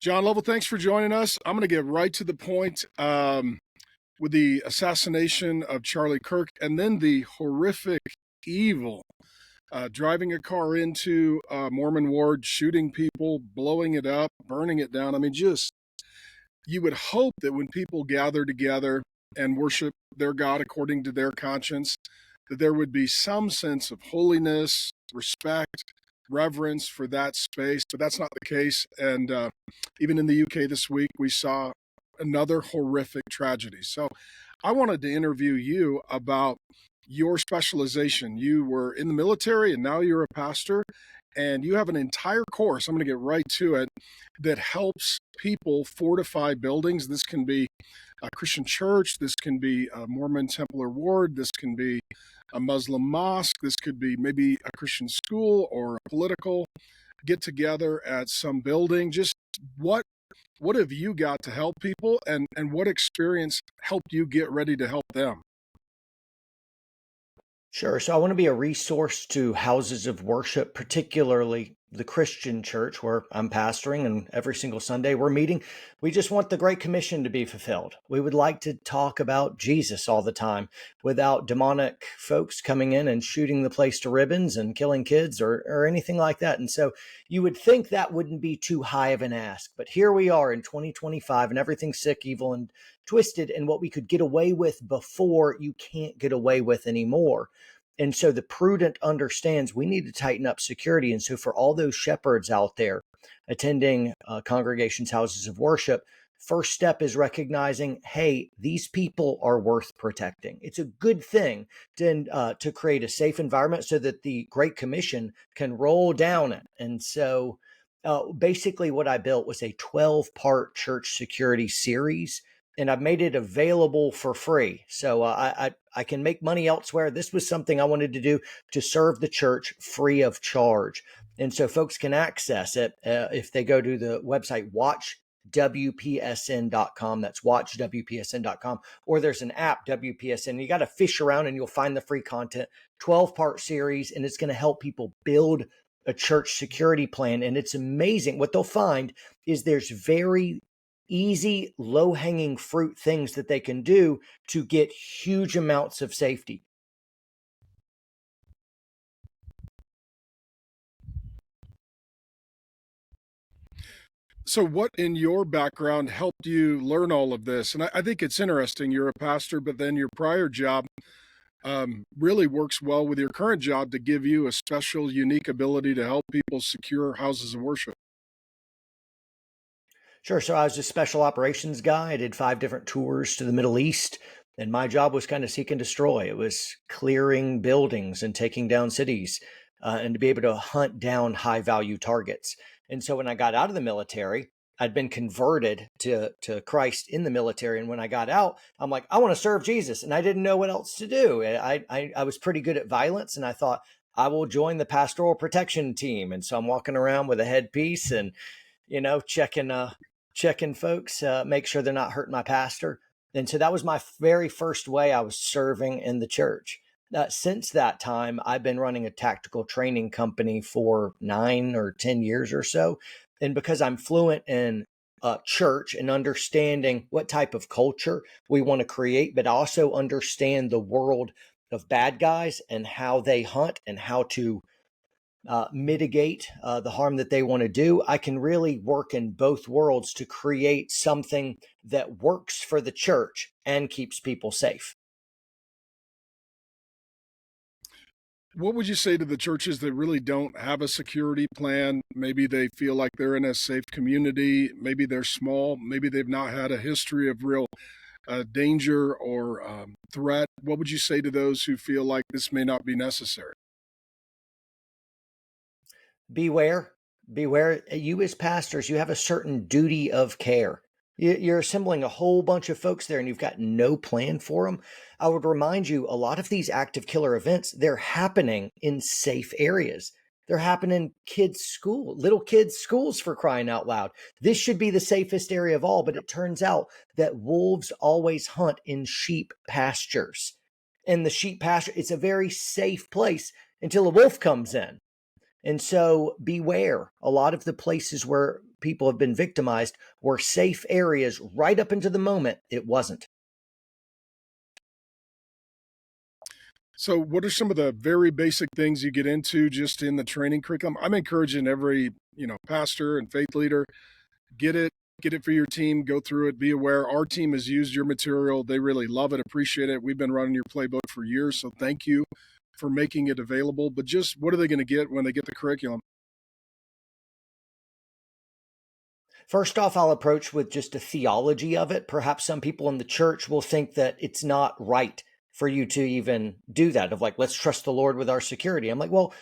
John Lovell, thanks for joining us. I'm going to get right to the point with the assassination of Charlie Kirk and then the horrific evil driving a car into a Mormon ward, shooting people, blowing it up, burning it down. I mean, just you would hope that when people gather together and worship their God according to their conscience, that there would be some sense of holiness, respect, reverence for that space, but that's not the case. And even in the UK this week, we saw another horrific tragedy. So I wanted to interview you about your specialization. You were in the military and now you're a pastor, and you have an entire course. I'm going to get right to it that helps people fortify buildings. This can be a Christian church, this can be a Mormon Templar ward, this can be a Muslim mosque, this could be maybe a Christian school or a political get together at some building. Just what what have you got to help people, and what experience helped you get ready to help them? Sure. So I want to be a resource to houses of worship, particularly the Christian church where I'm pastoring, and every single Sunday we're meeting. We just want the Great Commission to be fulfilled. We would like to talk about Jesus all the time without demonic folks coming in and shooting the place to ribbons and killing kids or anything like that. And so you would think that wouldn't be too high of an ask. But here we are in 2025 and everything's sick, evil, and twisted. And what we could get away with before, you can't get away with anymore. And so the prudent understands we need to tighten up security. And so for all those shepherds out there attending congregations, houses of worship, first step is recognizing, hey, these people are worth protecting. It's a good thing to create a safe environment so that the Great Commission can roll down it. And so basically what I built was a 12-part church security series, and I've made it available for free. So I can make money elsewhere. This was something I wanted to do to serve the church free of charge. And so folks can access it if they go to the website watchwpsn.com. That's watchwpsn.com. Or there's an app, WPSN. You got to fish around and you'll find the free content, 12-part series, and it's going to help people build a church security plan. And it's amazing. What they'll find is there's very easy, low-hanging fruit things that they can do to get huge amounts of safety. So, what in your background helped you learn all of this? And I think it's interesting. You're a pastor, but then your prior job really works well with your current job to give you a special, unique ability to help people secure houses of worship. Sure. So I was a special operations guy. I did 5 different tours to the Middle East, and my job was kind of seek and destroy. It was clearing buildings and taking down cities, and to be able to hunt down high value targets. And so when I got out of the military, I'd been converted to Christ in the military. And when I got out, I'm like, I want to serve Jesus. And I didn't know what else to do. I was pretty good at violence, and I thought I will join the pastoral protection team. And so I'm walking around with a headpiece and, checking folks, make sure they're not hurting my pastor. And so that was my very first way I was serving in the church. Since that time, I've been running a tactical training company for 9 or 10 years or so. And because I'm fluent in church and understanding what type of culture we want to create, but also understand the world of bad guys and how they hunt and how to mitigate the harm that they want to do, I can really work in both worlds to create something that works for the church and keeps people safe. What would you say to the churches that really don't have a security plan? Maybe they feel like they're in a safe community. Maybe they're small. Maybe they've not had a history of real danger or threat. What would you say to those who feel like this may not be necessary? Beware, beware. You as pastors, you have a certain duty of care. You're assembling a whole bunch of folks there and you've got no plan for them. I would remind you, a lot of these active killer events, they're happening in safe areas. They're happening in kids' school, little kids' schools, for crying out loud. This should be the safest area of all, but it turns out that wolves always hunt in sheep pastures. And the sheep pasture, it's a very safe place until a wolf comes in. And so beware. A lot of the places where people have been victimized were safe areas right up into the moment it wasn't. So, what are some of the very basic things you get into just in the training curriculum? I'm encouraging every, pastor and faith leader, get it, get it for your team, go through it, be aware. Our team has used your material. They really love it, appreciate it. We've been running your playbook for years, so thank you for making it available. But just what are they going to get when they get the curriculum? First off, I'll approach with just a theology of it. Perhaps some people in the church will think that it's not right for you to even do that, of like, let's trust the Lord with our security. I'm like, well,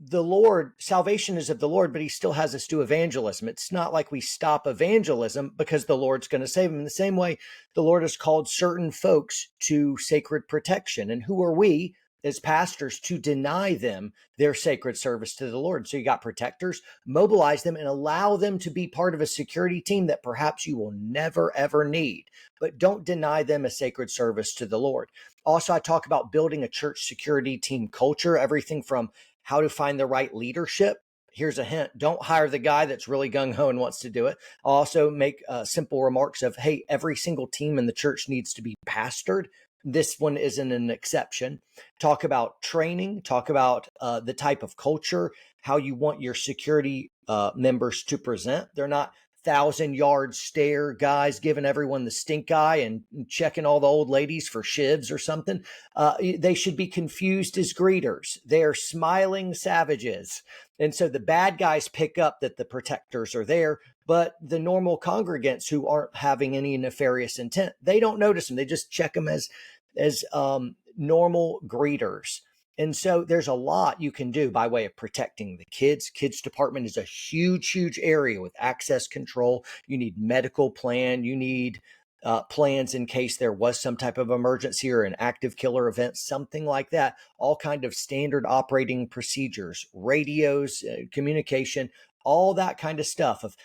the Lord, salvation is of the Lord, but he still has us do evangelism. It's not like we stop evangelism because the Lord's going to save them. In the same way, the Lord has called certain folks to sacred protection. And who are we as pastors to deny them their sacred service to the Lord? So you got protectors, mobilize them and allow them to be part of a security team that perhaps you will never, ever need, but don't deny them a sacred service to the Lord. Also, I talk about building a church security team culture, everything from how to find the right leadership. Here's a hint. Don't hire the guy that's really gung-ho and wants to do it. I'll also make simple remarks of, hey, every single team in the church needs to be pastored. This one isn't an exception. Talk about training, talk about the type of culture, how you want your security members to present. They're not 1,000-yard stare guys giving everyone the stink eye and checking all the old ladies for shivs or something. They should be confused as greeters. They are smiling savages. And so the bad guys pick up that the protectors are there, but the normal congregants who aren't having any nefarious intent, they don't notice them. They just check them as normal greeters. And so there's a lot you can do by way of protecting the kids. Kids department is a huge, huge area with access control. You need medical plan. You need plans in case there was some type of emergency or an active killer event, something like that. All kind of standard operating procedures, radios, communication, all that kind of stuff of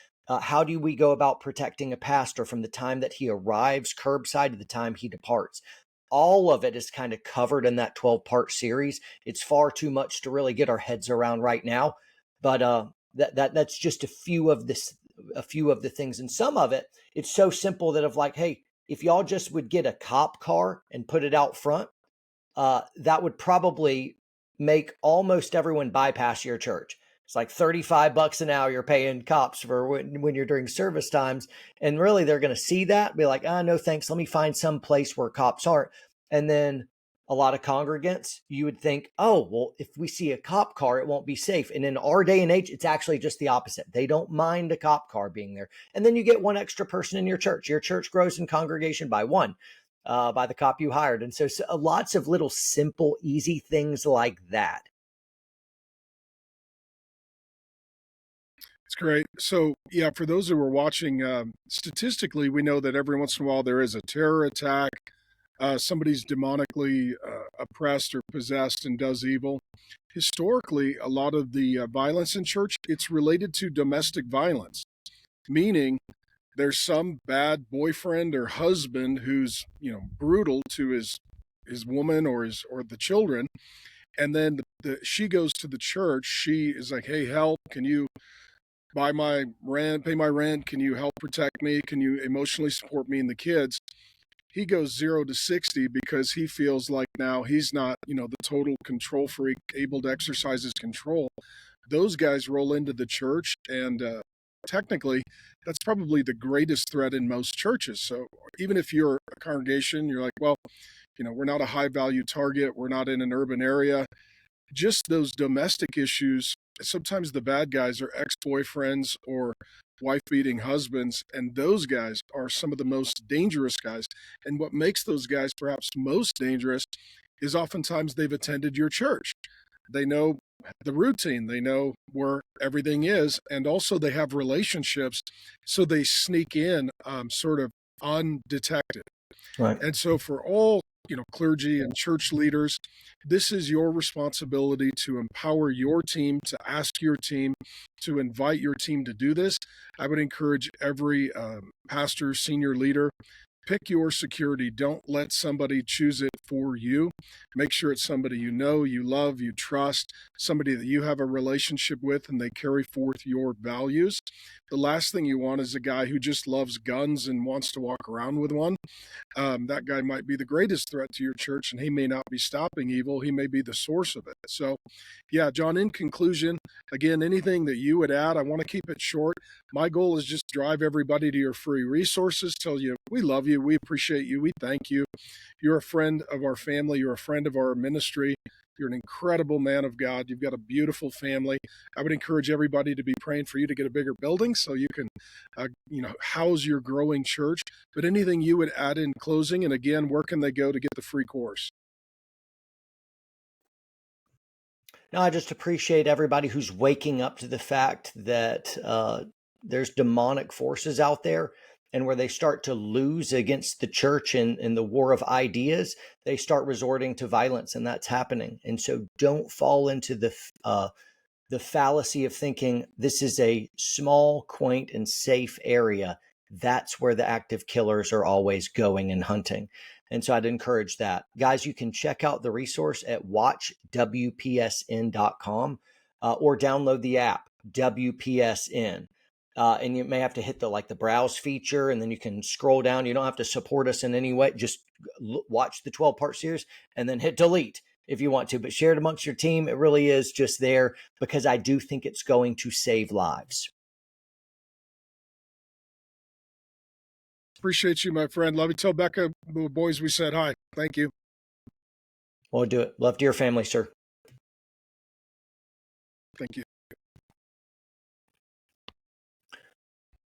how do we go about protecting a pastor from the time that he arrives curbside to the time he departs. All of it is kind of covered in that 12-part series. It's far too much to really get our heads around right now, but that's just a few of the things. And some of it, it's so simple that of like, hey, if y'all just would get a cop car and put it out front, that would probably make almost everyone bypass your church. It's like $35 an hour you're paying cops for when you're during service times. And really, they're going to see that, be like, no, thanks. Let me find some place where cops aren't. And then a lot of congregants, you would think, oh, well, if we see a cop car, it won't be safe. And in our day and age, it's actually just the opposite. They don't mind a cop car being there. And then you get one extra person in your church. Your church grows in congregation by one. By the cop you hired. And so lots of little simple, easy things like that. It's great. So, yeah, for those who are watching, statistically, we know that every once in a while there is a terror attack. Somebody's demonically oppressed or possessed and does evil. Historically, a lot of the violence in church, it's related to domestic violence, meaning there's some bad boyfriend or husband who's brutal to his woman or the children, and then she goes to the church. She is like, hey, help, can you buy my rent, pay my rent, can you help protect me, can you emotionally support me and the kids? He goes 0 to 60 because he feels like now he's not the total control freak able to exercise his control. Those guys roll into the church, and technically that's probably the greatest threat in most churches. So even if you're a congregation, you're like, well, we're not a high value target, we're not in an urban area, just those domestic issues. Sometimes the bad guys are ex-boyfriends or wife beating husbands, and those guys are some of the most dangerous guys. And what makes those guys perhaps most dangerous is oftentimes they've attended your church. They know the routine, they know where everything is, and also they have relationships, so they sneak in sort of undetected. Right. And so for all, clergy and church leaders, this is your responsibility to empower your team, to ask your team, to invite your team to do this. I would encourage every pastor, senior leader, pick your security. Don't let somebody choose it for you. Make sure it's somebody you know, you love, you trust, somebody that you have a relationship with and they carry forth your values. The last thing you want is a guy who just loves guns and wants to walk around with one. That guy might be the greatest threat to your church, and he may not be stopping evil. He may be the source of it. So, yeah, John, in conclusion, again, anything that you would add, I want to keep it short. My goal is just drive everybody to your free resources, tell you we love you, we appreciate you, we thank you. You're a friend of our family, you're a friend of our ministry. You're an incredible man of God. You've got a beautiful family. I would encourage everybody to be praying for you to get a bigger building so you can, house your growing church. But anything you would add in closing, and again, where can they go to get the free course? No, I just appreciate everybody who's waking up to the fact that there's demonic forces out there, and where they start to lose against the church in the war of ideas, they start resorting to violence, and that's happening. And so don't fall into the fallacy of thinking this is a small, quaint, and safe area. That's where the active killers are always going and hunting. And so I'd encourage that. Guys, you can check out the resource at watchwpsn.com or download the app, WPSN. And you may have to hit the browse feature, and then you can scroll down. You don't have to support us in any way. Just watch the 12-part series and then hit delete if you want to, but share it amongst your team. It really is just there because I do think it's going to save lives. Appreciate you, my friend. Love you. Tell Becca, boys, we said hi. Thank you. We'll do it. Love to your family, sir. Thank you.